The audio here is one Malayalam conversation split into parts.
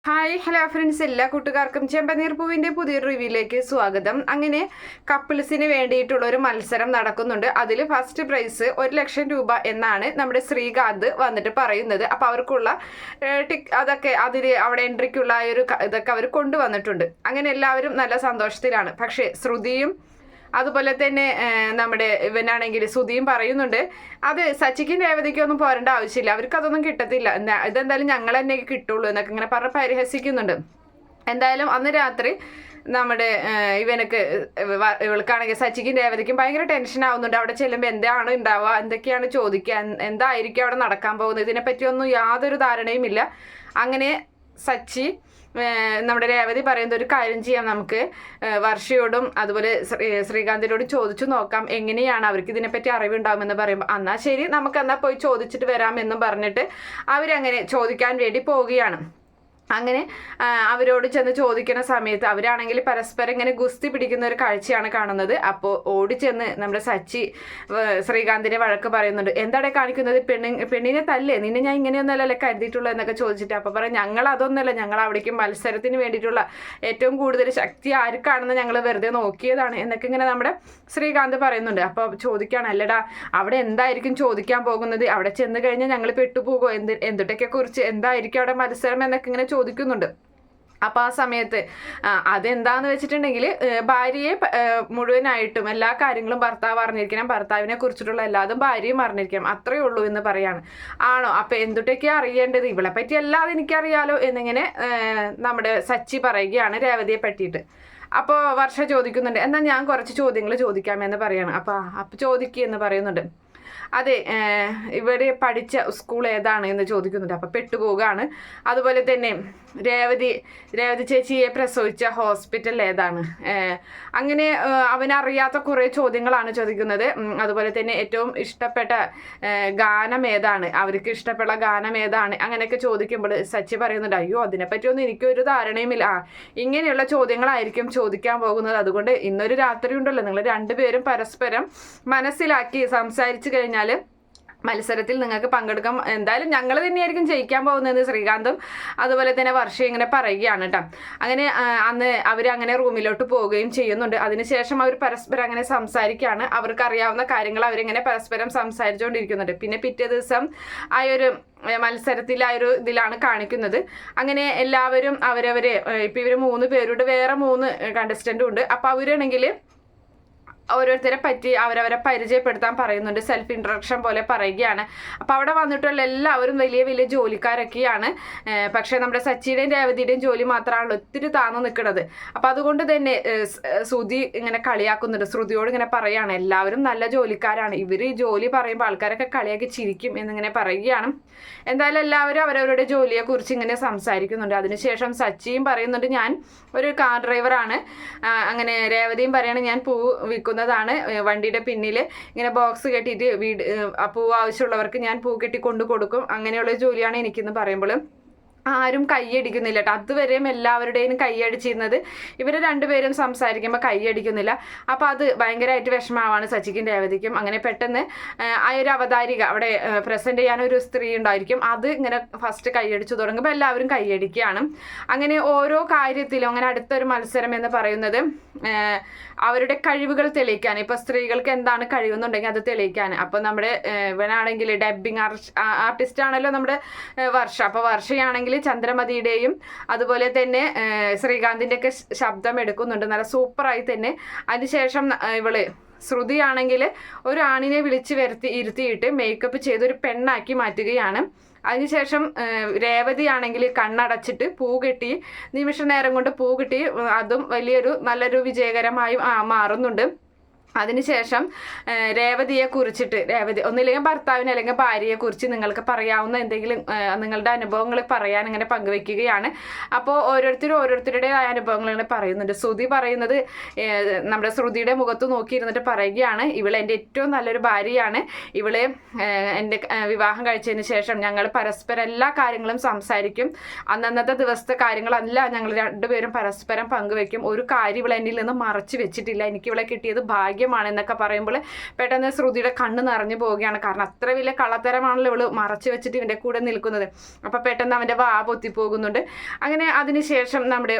ഹായ് ഹലോ ഫ്രണ്ട്സ്, എല്ലാ കൂട്ടുകാർക്കും ചെമ്പനീർ പൂവിൻ്റെ പുതിയൊരു റിവ്യൂയിലേക്ക് സ്വാഗതം. അങ്ങനെ കപ്പിൾസിന് വേണ്ടിയിട്ടുള്ള ഒരു മത്സരം നടക്കുന്നുണ്ട്. അതിൽ ഫസ്റ്റ് പ്രൈസ് 1,00,000 രൂപ എന്നാണ് നമ്മുടെ ശ്രീകാന്ത് വന്നിട്ട് പറയുന്നത്. അപ്പോൾ അവർക്കുള്ള അതൊക്കെ അവിടെ എൻട്രിക്കുള്ള ഒരു ഇതൊക്കെ അവർ കൊണ്ടുവന്നിട്ടുണ്ട്. അങ്ങനെ എല്ലാവരും നല്ല സന്തോഷത്തിലാണ്. പക്ഷേ ശ്രുതിയും അതുപോലെ തന്നെ നമ്മുടെ ഇവനാണെങ്കിൽ സുധിയും പറയുന്നുണ്ട്, അത് സച്ചിക്കും രേവതിക്കും ഒന്നും പോരേണ്ട ആവശ്യമില്ല, അവർക്ക് അതൊന്നും കിട്ടത്തില്ല, ഇതെന്തായാലും ഞങ്ങൾ തന്നെ കിട്ടുള്ളൂ എന്നൊക്കെ ഇങ്ങനെ പറഞ്ഞ് പരിഹസിക്കുന്നുണ്ട്. എന്തായാലും അന്ന് രാത്രി നമ്മുടെ ഇവൾക്കാണെങ്കിൽ സച്ചിക്കും രേവതിക്കും ഭയങ്കര ടെൻഷൻ ആവുന്നുണ്ട്. അവിടെ ചെല്ലുമ്പോൾ എന്താണ് ഉണ്ടാവുക, എന്തൊക്കെയാണ് ചോദിക്കുക, എന്തായിരിക്കും അവിടെ നടക്കാൻ പോകുന്നത്, ഇതിനെപ്പറ്റിയൊന്നും യാതൊരു ധാരണയും ഇല്ല. അങ്ങനെ സച്ചി നമ്മുടെ രേവതി പറയുന്നത്, ഒരു കാര്യം ചെയ്യാം, നമുക്ക് വർഷയോടും അതുപോലെ ശ്രീകാന്തിനോടും ചോദിച്ചു നോക്കാം എങ്ങനെയാണ് അവർക്ക് ഇതിനെപ്പറ്റി അറിവുണ്ടാകുമെന്ന് പറയുമ്പോൾ, എന്നാൽ ശരി നമുക്ക് എന്നാൽ പോയി ചോദിച്ചിട്ട് വരാമെന്നും പറഞ്ഞിട്ട് അവരങ്ങനെ ചോദിക്കാൻ വേണ്ടി പോവുകയാണ്. അങ്ങനെ അവരോട് ചെന്ന് ചോദിക്കുന്ന സമയത്ത് അവരാണെങ്കിൽ പരസ്പരം ഇങ്ങനെ ഗുസ്തി പിടിക്കുന്ന ഒരു കാഴ്ചയാണ് കാണുന്നത്. അപ്പോൾ ഓടിച്ചെന്ന് നമ്മുടെ സച്ചി ശ്രീകാന്തിനെ വഴക്ക് പറയുന്നുണ്ട്, എന്താണ് കാണിക്കുന്നത്, പെണ്ണിനെ തല്ലേ, നിന്നെ ഞാൻ ഇങ്ങനെയൊന്നല്ലല്ലേ കരുതിയിട്ടുള്ളൂ എന്നൊക്കെ ചോദിച്ചിട്ട്. അപ്പോൾ പറയും, ഞങ്ങൾ അതൊന്നല്ല, ഞങ്ങൾ അവിടേക്ക് മത്സരത്തിന് വേണ്ടിയിട്ടുള്ള ഏറ്റവും കൂടുതൽ ശക്തി ആർക്കാണെന്ന് ഞങ്ങൾ വെറുതെ നോക്കിയതാണ് എന്നൊക്കെ ഇങ്ങനെ നമ്മുടെ ശ്രീകാന്ത് പറയുന്നുണ്ട്. അപ്പോൾ ചോദിക്കുകയാണ്, അല്ലടാ അവിടെ എന്തായിരിക്കും ചോദിക്കാൻ പോകുന്നത്, അവിടെ ചെന്ന് കഴിഞ്ഞാൽ ഞങ്ങൾ പെട്ടുപോകുമോ, എന്തിട്ടൊക്കെ കുറിച്ച് എന്തായിരിക്കും അവിടെ മത്സരം എന്നൊക്കെ ഇങ്ങനെ ചോദിക്കുന്നുണ്ട്. അപ്പോൾ ആ സമയത്ത് അതെന്താന്ന് വെച്ചിട്ടുണ്ടെങ്കിൽ ഭാര്യയെ മുഴുവനായിട്ടും എല്ലാ കാര്യങ്ങളും ഭർത്താവ് അറിഞ്ഞിരിക്കണം, ഭർത്താവിനെ കുറിച്ചിട്ടുള്ള എല്ലാതും ഭാര്യയും അറിഞ്ഞിരിക്കണം, അത്രയേ ഉള്ളൂ എന്ന് പറയാണ്. ആണോ, അപ്പം എന്തുട്ടൊക്കെയാണ് അറിയേണ്ടത്, ഇവളെ പറ്റി അല്ലാതെ എനിക്കറിയാലോ എന്നിങ്ങനെ നമ്മുടെ സച്ചി പറയുകയാണ് രേവതിയെ പറ്റിയിട്ട്. അപ്പോൾ വർഷ ചോദിക്കുന്നുണ്ട്, എന്നാൽ ഞാൻ കുറച്ച് ചോദ്യങ്ങൾ ചോദിക്കാമെന്ന് പറയാണ്. അപ്പോൾ ചോദിക്കുക എന്ന് പറയുന്നുണ്ട്. അതെ, ഇവര് പഠിച്ച സ്കൂൾ ഏതാണ് എന്ന് ചോദിക്കുന്നുണ്ട്. അപ്പം പെട്ടുപോവുകയാണ്. അതുപോലെ തന്നെ രേവതി ചേച്ചിയെ പ്രസവിച്ച ഹോസ്പിറ്റൽ ഏതാണ്, അങ്ങനെ അവനറിയാത്ത കുറേ ചോദ്യങ്ങളാണ് ചോദിക്കുന്നത്. അതുപോലെ തന്നെ ഏറ്റവും ഇഷ്ടപ്പെട്ട ഗാനം ഏതാണ്, അവർക്ക് ഇഷ്ടപ്പെട്ട ഗാനം ഏതാണ്, അങ്ങനെയൊക്കെ ചോദിക്കുമ്പോൾ സച്ചി പറയുന്നുണ്ട്, അയ്യോ അതിനെപ്പറ്റിയൊന്നും എനിക്കൊരു ധാരണയുമില്ല, ഇങ്ങനെയുള്ള ചോദ്യങ്ങളായിരിക്കും ചോദിക്കാൻ പോകുന്നത്. അതുകൊണ്ട് ഇന്നൊരു രാത്രി ഉണ്ടല്ലോ, നിങ്ങൾ രണ്ടുപേരും പരസ്പരം മനസ്സിലാക്കി സംസാരിച്ചു കഴിഞ്ഞാൽ മത്സരത്തിൽ നിങ്ങൾക്ക് പങ്കെടുക്കാം, എന്തായാലും ഞങ്ങൾ തന്നെയായിരിക്കും ജയിക്കാൻ പോകുന്നത് ശ്രീകാന്തും അതുപോലെ തന്നെ വർഷ ഇങ്ങനെ പറയുകയാണ് കേട്ടോ. അങ്ങനെ അന്ന് അവരങ്ങനെ റൂമിലോട്ട് പോവുകയും ചെയ്യുന്നുണ്ട്. അതിനുശേഷം അവർ പരസ്പരം അങ്ങനെ സംസാരിക്കുകയാണ്. അവർക്കറിയാവുന്ന കാര്യങ്ങൾ അവരിങ്ങനെ പരസ്പരം സംസാരിച്ചുകൊണ്ടിരിക്കുന്നുണ്ട്. പിന്നെ പിറ്റേ ദിവസം ആ ഒരു മത്സരത്തിൽ ആ ഒരു ഇതിലാണ് കാണിക്കുന്നത്. അങ്ങനെ എല്ലാവരും അവരവരെ ഇപ്പം ഇവർ 3 പേരുടെ വേറെ 3 കണ്ടസ്റ്റൻറ്റും ഉണ്ട്. അപ്പോൾ അവരാണെങ്കിൽ ഓരോരുത്തരെ പറ്റി അവരവരെ പരിചയപ്പെടുത്താൻ പറയുന്നുണ്ട്, സെൽഫ് ഇൻട്രൊഡക്ഷൻ പോലെ പറയുകയാണ്. അപ്പോൾ അവിടെ വന്നിട്ടുള്ള എല്ലാവരും വലിയ വലിയ ജോലിക്കാരൊക്കെയാണ്. പക്ഷേ നമ്മുടെ സച്ചിയുടെയും രേവതിയുടെയും ജോലി മാത്രമാണല്ലോ ഒത്തിരി താന്നു നിൽക്കുന്നത്. അപ്പോൾ അതുകൊണ്ട് തന്നെ ശ്രുതി ഇങ്ങനെ കളിയാക്കുന്നുണ്ട്, ശ്രുതിയോട് ഇങ്ങനെ പറയുകയാണ്, എല്ലാവരും നല്ല ജോലിക്കാരാണ്, ഇവർ ഈ ജോലി പറയുമ്പോൾ ആൾക്കാരൊക്കെ കളിയാക്കി ചിരിക്കും എന്നിങ്ങനെ പറയുകയാണ്. എന്തായാലും എല്ലാവരും അവരവരുടെ ജോലിയെക്കുറിച്ച് ഇങ്ങനെ സംസാരിക്കുന്നുണ്ട്. അതിനുശേഷം സച്ചിയും പറയുന്നുണ്ട്, ഞാൻ ഒരു കാർ ഡ്രൈവറാണ്. അങ്ങനെ രേവതിയും പറയാണ്, ഞാൻ പൂ വിൽക്കുന്നതാണ്, വണ്ടിയുടെ പിന്നിൽ ഇങ്ങനെ ബോക്സ് കെട്ടിയിട്ട് പൂ ആവശ്യമുള്ളവർക്ക് ഞാൻ പൂ കെട്ടി കൊണ്ടു കൊടുക്കും, അങ്ങനെയുള്ള ജോലിയാണ് എനിക്കെന്ന് പറയുമ്പോൾ ആരും കൈയടിക്കുന്നില്ല കേട്ടോ. അതുവരെയും എല്ലാവരുടെയും കൈയടിച്ചിരുന്നത് ഇവർ രണ്ടുപേരും സംസാരിക്കുമ്പോൾ കൈയടിക്കുന്നില്ല. അപ്പോൾ അത് ഭയങ്കരമായിട്ട് വിഷമമാണ് സച്ചിക്കും രേവതിക്കും. അങ്ങനെ പെട്ടെന്ന് ആ ഒരു അവതാരിക അവിടെ പ്രസൻറ്റ് ചെയ്യാനൊരു സ്ത്രീ ഉണ്ടായിരിക്കും, അത് ഇങ്ങനെ ഫസ്റ്റ് കൈയടിച്ചു തുടങ്ങുമ്പോൾ എല്ലാവരും കൈയടിക്കുകയാണ്. അങ്ങനെ ഓരോ കാര്യത്തിലും അങ്ങനെ അടുത്തൊരു മത്സരം എന്ന് പറയുന്നത് അവരുടെ കഴിവുകൾ തെളിയിക്കാൻ, ഇപ്പോൾ സ്ത്രീകൾക്ക് എന്താണ് കഴിവെന്നുണ്ടെങ്കിൽ അത് തെളിയിക്കാൻ. അപ്പോൾ നമ്മുടെ ഇവനാണെങ്കിൽ ഡബ്ബിങ് ആർട്ടിസ്റ്റ് ആണല്ലോ നമ്മുടെ വർഷ. അപ്പോൾ വർഷയാണെങ്കിൽ ചന്ദ്രമതിയുടെയും അതുപോലെ തന്നെ ശ്രീകാന്തിൻ്റെ ഒക്കെ ശബ്ദം എടുക്കുന്നുണ്ട് നല്ല സൂപ്പറായി തന്നെ. അതിനുശേഷം ഇവള് ശ്രുതിയാണെങ്കിൽ ഒരു ആണിനെ വിളിച്ച് ഇരുത്തിയിട്ട് മേക്കപ്പ് ചെയ്തൊരു പെണ്ണാക്കി മാറ്റുകയാണ്. അതിനുശേഷം രേവതിയാണെങ്കിൽ കണ്ണടച്ചിട്ട് പൂ കെട്ടി നിമിഷ നേരം കൊണ്ട് പൂ കെട്ടി, അതും നല്ലൊരു വിജയകരമായി മാറുന്നുണ്ട്. അതിനുശേഷം രേവതിയെ കുറിച്ചിട്ട് ഒന്നില്ലെങ്കിൽ ഭർത്താവിനെ അല്ലെങ്കിൽ ഭാര്യയെ കുറിച്ച് നിങ്ങൾക്ക് പറയാവുന്ന എന്തെങ്കിലും നിങ്ങളുടെ അനുഭവങ്ങൾ പറയാൻ ഇങ്ങനെ പങ്കുവെക്കുകയാണ്. അപ്പോൾ ഓരോരുത്തരുടെ അനുഭവങ്ങൾ ഇങ്ങനെ പറയുന്നുണ്ട്. ശ്രുതി പറയുന്നത്, നമ്മുടെ ശ്രുതിയുടെ മുഖത്ത് നോക്കിയിരുന്നിട്ട് പറയുകയാണ്, ഇവളെ എൻ്റെ ഏറ്റവും നല്ലൊരു ഭാര്യയാണ്, ഇവള് എൻ്റെ വിവാഹം കഴിച്ചതിന് ശേഷം ഞങ്ങൾ പരസ്പരം എല്ലാ കാര്യങ്ങളും സംസാരിക്കും, അന്നത്തെ ദിവസത്തെ കാര്യങ്ങളെല്ലാം ഞങ്ങൾ രണ്ടുപേരും പരസ്പരം പങ്കുവെക്കും, ഒരു കാര്യം ഇവളെ എന്നിൽ നിന്ന് മറച്ചു വെച്ചിട്ടില്ല, എനിക്ക് ഇവളെ കിട്ടിയത് ഭാഗ്യം ഭാഗ്യമാണ് എന്നൊക്കെ പറയുമ്പോൾ പെട്ടെന്ന് ശ്രുതിയുടെ കണ്ണ് നിറഞ്ഞു പോവുകയാണ്. കാരണം അത്ര വലിയ കള്ളത്തരമാണല്ലോ ഇവള് മറച്ചു വെച്ചിട്ട് ഇവൻ്റെ കൂടെ നിൽക്കുന്നത്. അപ്പം പെട്ടെന്ന് അവൻ്റെ വാ പൊത്തിപ്പോകുന്നുണ്ട്. അങ്ങനെ അതിനുശേഷം നമ്മുടെ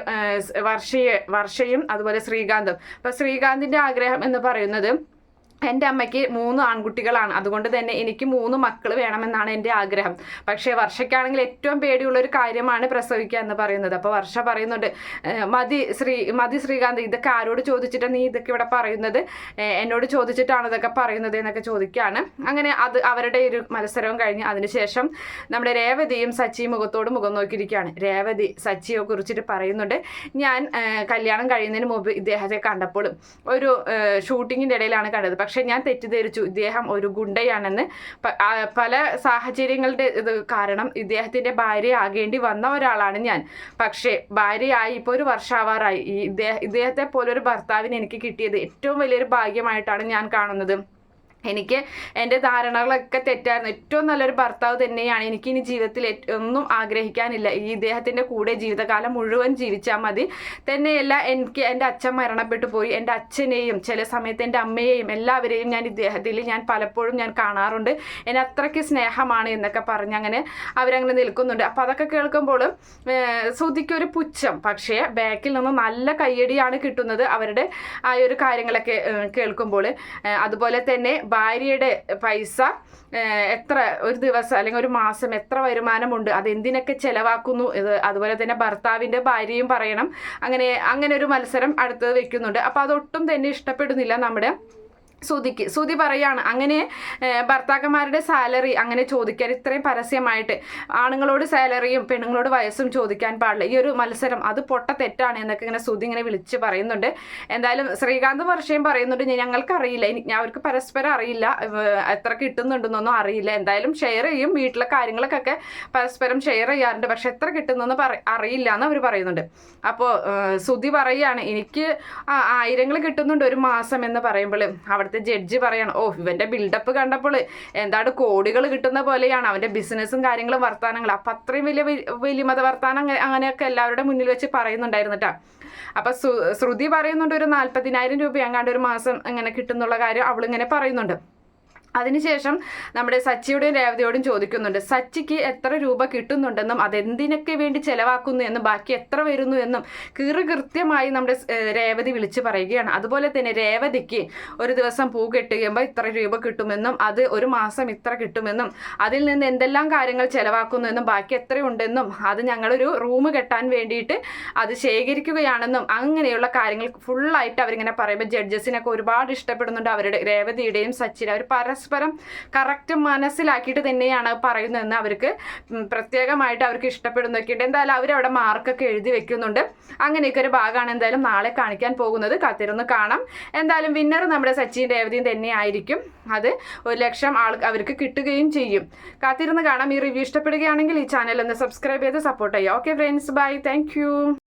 വർഷയും അതുപോലെ ശ്രീകാന്തും. അപ്പം ശ്രീകാന്തിൻ്റെ ആഗ്രഹം എന്ന് പറയുന്നത് എൻ്റെ അമ്മയ്ക്ക് 3 ആൺകുട്ടികളാണ്, അതുകൊണ്ട് തന്നെ എനിക്ക് 3 മക്കൾ വേണമെന്നാണ് എൻ്റെ ആഗ്രഹം. പക്ഷേ വർഷയ്ക്കാണെങ്കിൽ ഏറ്റവും പേടിയുള്ളൊരു കാര്യമാണ് പ്രസവിക്കുക എന്ന് പറയുന്നത്. അപ്പോൾ വർഷ പറയുന്നുണ്ട്, മതി ശ്രീകാന്ത്, ഇതൊക്കെ ആരോട് ചോദിച്ചിട്ടാണ് നീ ഇതൊക്കെ ഇവിടെ പറയുന്നത്, എന്നോട് ചോദിച്ചിട്ടാണ് ഇതൊക്കെ പറയുന്നത് എന്നൊക്കെ ചോദിക്കുകയാണ്. അങ്ങനെ അവരുടെ ഒരു മത്സരവും കഴിഞ്ഞ് അതിനുശേഷം നമ്മുടെ രേവതിയും സച്ചിയും മുഖത്തോട് മുഖം നോക്കിയിരിക്കുകയാണ്. രേവതി സച്ചിയെ കുറിച്ചിട്ട് പറയുന്നുണ്ട്, ഞാൻ കല്യാണം കഴിയുന്നതിന് മുമ്പ് ഇദ്ദേഹത്തെ കണ്ടപ്പോൾ ഒരു ഷൂട്ടിങ്ങിൻ്റെ ഇടയിലാണ് കണ്ടത്. പക്ഷെ ഞാൻ തെറ്റിദ്ധരിച്ചു ഇദ്ദേഹം ഒരു ഗുണ്ടയാണെന്ന്. പല സാഹചര്യങ്ങളുടെ കാരണം ഇദ്ദേഹത്തിൻ്റെ ഭാര്യയാകേണ്ടി വന്ന ഒരാളാണ് ഞാൻ. പക്ഷേ ഭാര്യയായി ഇപ്പോൾ ഒരു വർഷാവാറായി. ഇദ്ദേഹത്തെ പോലൊരു ഭർത്താവിന് എനിക്ക് കിട്ടിയത് ഏറ്റവും വലിയൊരു ഭാഗ്യമായിട്ടാണ് ഞാൻ കാണുന്നത്. എനിക്ക് എൻ്റെ ധാരണകളൊക്കെ തെറ്റായിരുന്നു. ഏറ്റവും നല്ലൊരു ഭർത്താവ് തന്നെയാണ് എനിക്കിനി ജീവിതത്തിൽ ഒന്നും ആഗ്രഹിക്കാനില്ല. ഈ ഇദ്ദേഹത്തിൻ്റെ കൂടെ ജീവിതകാലം മുഴുവൻ ജീവിച്ചാൽ മതി. തന്നെയല്ല, എനിക്ക് എൻ്റെ അച്ഛൻ മരണപ്പെട്ടു പോയി. എൻ്റെ അച്ഛനെയും ചില സമയത്ത് എൻ്റെ അമ്മയെയും എല്ലാവരെയും ഞാൻ പലപ്പോഴും കാണാറുണ്ട്. എന്നെ അത്രയ്ക്ക് സ്നേഹമാണ് എന്നൊക്കെ പറഞ്ഞ് അങ്ങനെ അവരങ്ങനെ നിൽക്കുന്നുണ്ട്. അപ്പോൾ അതൊക്കെ കേൾക്കുമ്പോൾ ശ്രുതിക്കൊരു പുച്ഛം. പക്ഷേ ബാക്കിൽ നിന്ന് നല്ല കയ്യടിയാണ് കിട്ടുന്നത് അവരുടെ ആ ഒരു കാര്യങ്ങളൊക്കെ കേൾക്കുമ്പോൾ. അതുപോലെ തന്നെ ഭാര്യയുടെ പൈസ എത്ര ഒരു ദിവസം അല്ലെങ്കിൽ ഒരു മാസം എത്ര വരുമാനമുണ്ട്, അതെന്തിനൊക്കെ ചിലവാക്കുന്നു, അതുപോലെ തന്നെ ഭർത്താവിൻ്റെ ഭാര്യയും പറയണം. അങ്ങനെ ഒരു മത്സരം അടുത്തത് വെക്കുന്നുണ്ട്. അപ്പോൾ അതൊട്ടും തന്നെ ഇഷ്ടപ്പെടുന്നില്ല നമ്മുടെ ശ്രുതി പറയാണ്, അങ്ങനെ ഭർത്താക്കന്മാരുടെ സാലറി അങ്ങനെ ചോദിക്കാൻ ഇത്രയും പരസ്യമായിട്ട് ആണുങ്ങളോട് സാലറിയും പെണ്ണുങ്ങളോട് വയസ്സും ചോദിക്കാൻ പാടില്ല. ഈ ഒരു മത്സരം അത് പൊട്ട തെറ്റാണ് എന്നൊക്കെ ഇങ്ങനെ ശ്രുതി ഇങ്ങനെ വിളിച്ച് പറയുന്നുണ്ട്. എന്തായാലും ശ്രീകാന്ത് വർഷയും പറയുന്നുണ്ട്, ഞങ്ങൾക്കറിയില്ല, അവർക്ക് പരസ്പരം അറിയില്ല, എത്ര കിട്ടുന്നുണ്ടെന്നൊന്നും അറിയില്ല. എന്തായാലും ഷെയർ ചെയ്യും, വീട്ടിലെ കാര്യങ്ങൾക്കൊക്കെ പരസ്പരം ഷെയർ ചെയ്യാറുണ്ട്, പക്ഷെ എത്ര കിട്ടുന്നെന്ന് അറിയില്ല എന്ന് അവർ പറയുന്നുണ്ട്. അപ്പോൾ ശ്രുതി പറയുകയാണ്, എനിക്ക് 1000 കിട്ടുന്നുണ്ട് ഒരു മാസം എന്ന് പറയുമ്പോൾ അവിടുത്തെ ജഡ്ജി പറയാണ്, ഇവന്റെ ബിൽഡപ്പ് കണ്ടപ്പോൾ എന്താണ് കോടികൾ കിട്ടുന്ന പോലെയാണ് അവന്റെ ബിസിനസ്സും കാര്യങ്ങളും വർത്താനങ്ങളും. അപ്പം അത്രയും വലിയ വർത്താനം അങ്ങനെയൊക്കെ എല്ലാവരുടെ മുന്നിൽ വെച്ച് പറയുന്നുണ്ടായിരുന്നു കേട്ടോ. അപ്പം ശ്രുതി പറയുന്നുണ്ട്, ഒരു 40,000 രൂപ അങ്ങാണ്ട് ഒരു മാസം ഇങ്ങനെ കിട്ടുന്നുള്ള കാര്യം അവളിങ്ങനെ പറയുന്നുണ്ട്. അതിനുശേഷം നമ്മുടെ സച്ചിയോടും രേവതിയോടും ചോദിക്കുന്നുണ്ട്, സച്ചിക്ക് എത്ര രൂപ കിട്ടുന്നുണ്ടെന്നും അതെന്തിനൊക്കെ വേണ്ടി ചെലവാക്കുന്നു എന്നും ബാക്കി എത്ര വരുന്നു എന്നും കൃത്യമായി നമ്മുടെ രേവതി വിളിച്ച് പറയുകയാണ്. അതുപോലെ തന്നെ രേവതിക്ക് ഒരു ദിവസം പൂ കെട്ടുകയുമ്പോൾ ഇത്ര രൂപ കിട്ടുമെന്നും അത് ഒരു മാസം ഇത്ര കിട്ടുമെന്നും അതിൽ നിന്ന് എന്തെല്ലാം കാര്യങ്ങൾ ചെലവാക്കുന്നു എന്നും ബാക്കി എത്രയുണ്ടെന്നും അത് ഞങ്ങളൊരു റൂം കെട്ടാൻ വേണ്ടിയിട്ട് അത് ശേഖരിക്കുകയാണെന്നും അങ്ങനെയുള്ള കാര്യങ്ങൾ ഫുള്ളായിട്ട് അവരിങ്ങനെ പറയുമ്പോൾ ജഡ്ജസിനൊക്കെ ഒരുപാട് ഇഷ്ടപ്പെടുന്നുണ്ട്. അവരുടെ രേവതിയുടെയും സച്ചിയുടെ അവർ പരസ്പരം കറക്റ്റ് മനസ്സിലാക്കിയിട്ട് തന്നെയാണ് പറയുന്നതെന്ന് അവർക്ക് പ്രത്യേകമായിട്ട് അവർക്ക് ഇഷ്ടപ്പെടുന്നൊക്കെയുണ്ട്. എന്തായാലും അവരവിടെ മാർക്കൊക്കെ എഴുതി വെക്കുന്നുണ്ട്. അങ്ങനെയൊക്കെ ഒരു ഭാഗമാണ് എന്തായാലും നാളെ കാണിക്കാൻ പോകുന്നത്. കാത്തിരുന്ന് കാണാം. എന്തായാലും വിന്നർ നമ്മുടെ സച്ചിൻ രേവതിയും തന്നെ ആയിരിക്കും. അത് 1,00,000 അവർക്ക് കിട്ടുകയും ചെയ്യും. കാത്തിരുന്ന് കാണാം. ഈ റിവ്യൂ ഇഷ്ടപ്പെടുകയാണെങ്കിൽ ഈ ചാനൽ ഒന്ന് സബ്സ്ക്രൈബ് ചെയ്ത് സപ്പോർട്ട് ചെയ്യുക. Okay friends, bye, thank U.